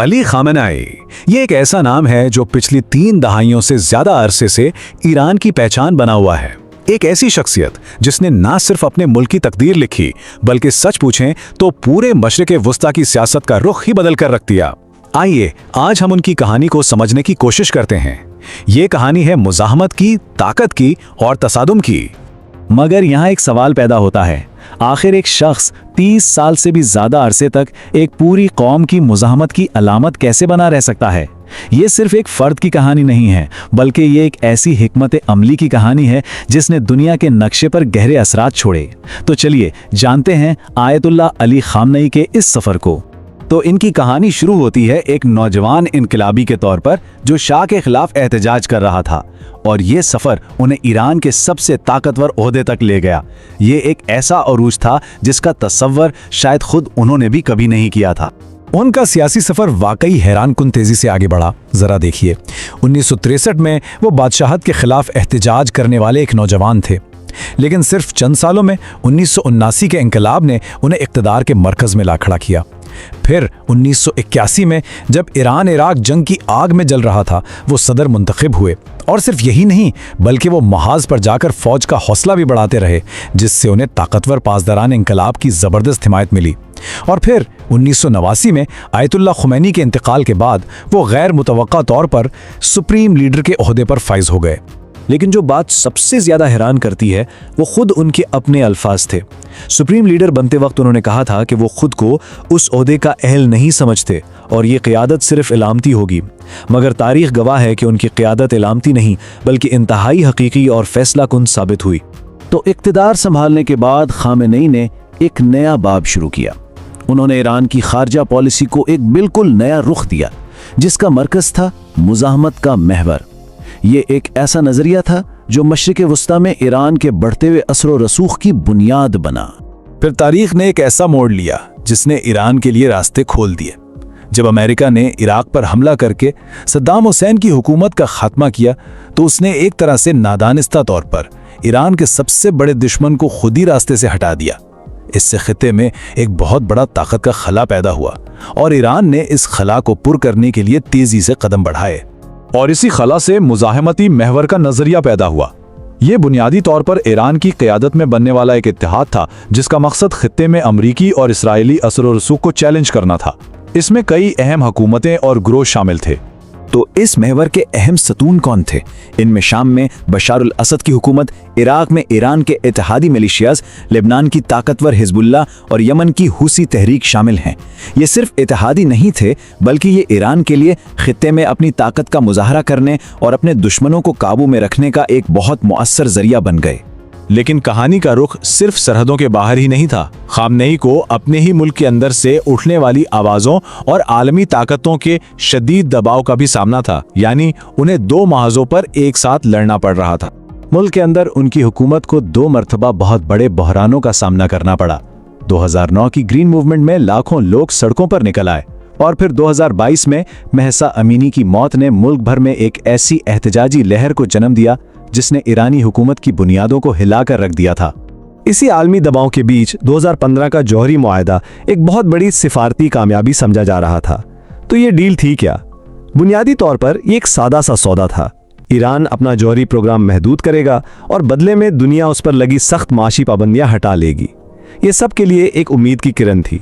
علی خامنائی یہ ایک ایسا نام ہے جو پچھلی 3 دہائیوں سے زیادہ عرصے سے ایران کی پہچان بنا ہوا ہے۔ ایک ایسی شخصیت جس نے نہ صرف اپنے ملک کی تقدیر لکھی بلکہ سچ پوچھیں تو پورے مشرق وسطیٰ کی سیاست کا رخ ہی بدل کر رکھ دیا۔ آئیے آج ہم ان کی کہانی کو سمجھنے کی کوشش کرتے ہیں۔ یہ کہانی ہے مزاحمت کی، طاقت کی اور تصادم کی۔ مگر یہاں ایک سوال پیدا ہوتا ہے، آخر ایک شخص 30 سال سے بھی زیادہ عرصے تک ایک پوری قوم کی مزاحمت کی علامت کیسے بنا رہ سکتا ہے؟ یہ صرف ایک فرد کی کہانی نہیں ہے، بلکہ یہ ایک ایسی حکمت عملی کی کہانی ہے جس نے دنیا کے نقشے پر گہرے اثرات چھوڑے۔ تو چلیے جانتے ہیں آیت اللہ علی خامنئی کے اس سفر کو۔ تو ان کی کہانی شروع ہوتی ہے ایک نوجوان انقلابی کے طور پر جو شاہ کے خلاف احتجاج کر رہا تھا، اور یہ سفر انہیں ایران کے سب سے طاقتور عہدے تک لے گیا۔ یہ ایک ایسا عروج تھا جس کا تصور شاید خود انہوں نے بھی کبھی نہیں کیا تھا۔ ان کا سیاسی سفر واقعی حیران کن تیزی سے آگے بڑھا۔ ذرا دیکھیے، 1963 میں وہ بادشاہت کے خلاف احتجاج کرنے والے ایک نوجوان تھے، لیکن صرف چند سالوں میں 1979 کے انقلاب نے انہیں اقتدار کے مرکز میں لا کھڑا کیا۔ پھر 1981 میں جب ایران عراق جنگ کی آگ میں جل رہا تھا، وہ صدر منتخب ہوئے، اور صرف یہی نہیں بلکہ وہ محاذ پر جا کر فوج کا حوصلہ بھی بڑھاتے رہے، جس سے انہیں طاقتور پاسداران انقلاب کی زبردست حمایت ملی۔ اور پھر 1989 میں آیت اللہ خمینی کے انتقال کے بعد وہ غیر متوقع طور پر سپریم لیڈر کے عہدے پر فائز ہو گئے۔ لیکن جو بات سب سے زیادہ حیران کرتی ہے وہ خود ان کے اپنے الفاظ تھے۔ سپریم لیڈر بنتے وقت انہوں نے کہا تھا کہ وہ خود کو اس عہدے کا اہل نہیں سمجھتے اور یہ قیادت صرف علامتی ہوگی، مگر تاریخ گواہ ہے کہ ان کی قیادت علامتی نہیں بلکہ انتہائی حقیقی اور فیصلہ کن ثابت ہوئی۔ تو اقتدار سنبھالنے کے بعد خامنئی نے ایک نیا باب شروع کیا۔ انہوں نے ایران کی خارجہ پالیسی کو ایک بالکل نیا رخ دیا، جس کا مرکز تھا مزاحمت کا محور۔ یہ ایک ایسا نظریہ تھا جو مشرق وسطیٰ میں ایران کے بڑھتے ہوئے اثر و رسوخ کی بنیاد بنا۔ پھر تاریخ نے ایک ایسا موڑ لیا جس نے ایران کے لیے راستے کھول دیے۔ جب امریکہ نے عراق پر حملہ کر کے صدام حسین کی حکومت کا خاتمہ کیا تو اس نے ایک طرح سے نادانستہ طور پر ایران کے سب سے بڑے دشمن کو خود ہی راستے سے ہٹا دیا۔ اس سے خطے میں ایک بہت بڑا طاقت کا خلا پیدا ہوا، اور ایران نے اس خلا کو پر کرنے کے لیے تیزی سے قدم بڑھائے، اور اسی خلا سے مزاحمتی محور کا نظریہ پیدا ہوا۔ یہ بنیادی طور پر ایران کی قیادت میں بننے والا ایک اتحاد تھا جس کا مقصد خطے میں امریکی اور اسرائیلی اثر و رسوخ کو چیلنج کرنا تھا۔ اس میں کئی اہم حکومتیں اور گروہ شامل تھے۔ تو اس محور کے اہم ستون کون تھے؟ ان میں شام میں بشار الاسد کی حکومت، عراق میں ایران کے اتحادی ملیشیاز، لبنان کی طاقتور حزب اللہ اور یمن کی حوثی تحریک شامل ہیں۔ یہ صرف اتحادی نہیں تھے بلکہ یہ ایران کے لیے خطے میں اپنی طاقت کا مظاہرہ کرنے اور اپنے دشمنوں کو قابو میں رکھنے کا ایک بہت مؤثر ذریعہ بن گئے۔ لیکن کہانی کا رخ صرف سرحدوں کے باہر ہی نہیں تھا۔ خامنئی کو اپنے ہی ملک کے اندر سے اٹھنے والی آوازوں اور عالمی طاقتوں کے شدید دباؤ کا بھی سامنا تھا، یعنی انہیں 2 محاذوں پر ایک ساتھ لڑنا پڑ رہا تھا۔ ملک کے اندر ان کی حکومت کو 2 مرتبہ بہت بڑے بحرانوں کا سامنا کرنا پڑا۔ 2009 کی گرین موومنٹ میں لاکھوں لوگ سڑکوں پر نکل آئے، اور پھر 2022 میں مہسا امینی کی موت نے ملک بھر میں ایک ایسی احتجاجی لہر کو جنم دیا جس نے ایرانی حکومت کی بنیادوں کو ہلا کر رکھ دیا تھا۔ اسی عالمی دباؤ کے بیچ 2015 کا جوہری معاہدہ ایک بہت بڑی سفارتی کامیابی سمجھا جا رہا تھا۔ تو یہ ڈیل تھی کیا؟ بنیادی طور پر یہ ایک سادہ سا سودا تھا۔ ایران اپنا جوہری پروگرام محدود کرے گا اور بدلے میں دنیا اس پر لگی سخت معاشی پابندیاں ہٹا لے گی۔ یہ سب کے لیے ایک امید کی کرن تھی۔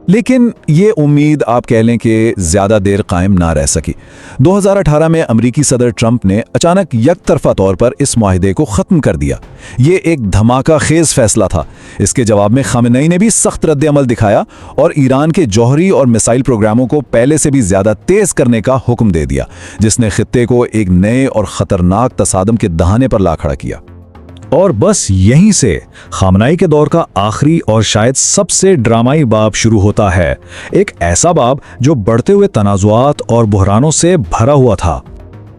لیکن یہ امید آپ کہہ لیں کہ زیادہ دیر قائم نہ رہ سکی۔ 2018 میں امریکی صدر ٹرمپ نے اچانک یک طرفہ طور پر اس معاہدے کو ختم کر دیا۔ یہ ایک دھماکہ خیز فیصلہ تھا۔ اس کے جواب میں خامنئی نے بھی سخت رد عمل دکھایا اور ایران کے جوہری اور میزائل پروگراموں کو پہلے سے بھی زیادہ تیز کرنے کا حکم دے دیا، جس نے خطے کو ایک نئے اور خطرناک تصادم کے دہانے پر لا کھڑا کیا۔ اور بس یہیں سے خامنئی کے دور کا آخری اور شاید سب سے ڈرامائی باب شروع ہوتا ہے، ایک ایسا باب جو بڑھتے ہوئے تنازعات اور بحرانوں سے بھرا ہوا تھا۔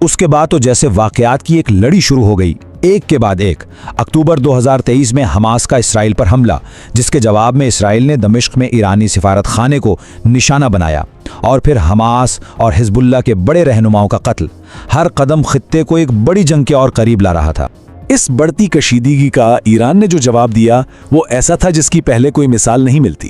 اس کے بعد تو جیسے واقعات کی ایک لڑی شروع ہو گئی، ایک کے بعد ایک۔ اکتوبر 2023 میں حماس کا اسرائیل پر حملہ، جس کے جواب میں اسرائیل نے دمشق میں ایرانی سفارت خانے کو نشانہ بنایا، اور پھر حماس اور حزب اللہ کے بڑے رہنماؤں کا قتل۔ ہر قدم خطے کو ایک بڑی جنگ کے اور قریب لا رہا تھا۔ اس بڑھتی کشیدگی کا ایران نے جو جواب دیا وہ ایسا تھا جس کی پہلے کوئی مثال نہیں ملتی۔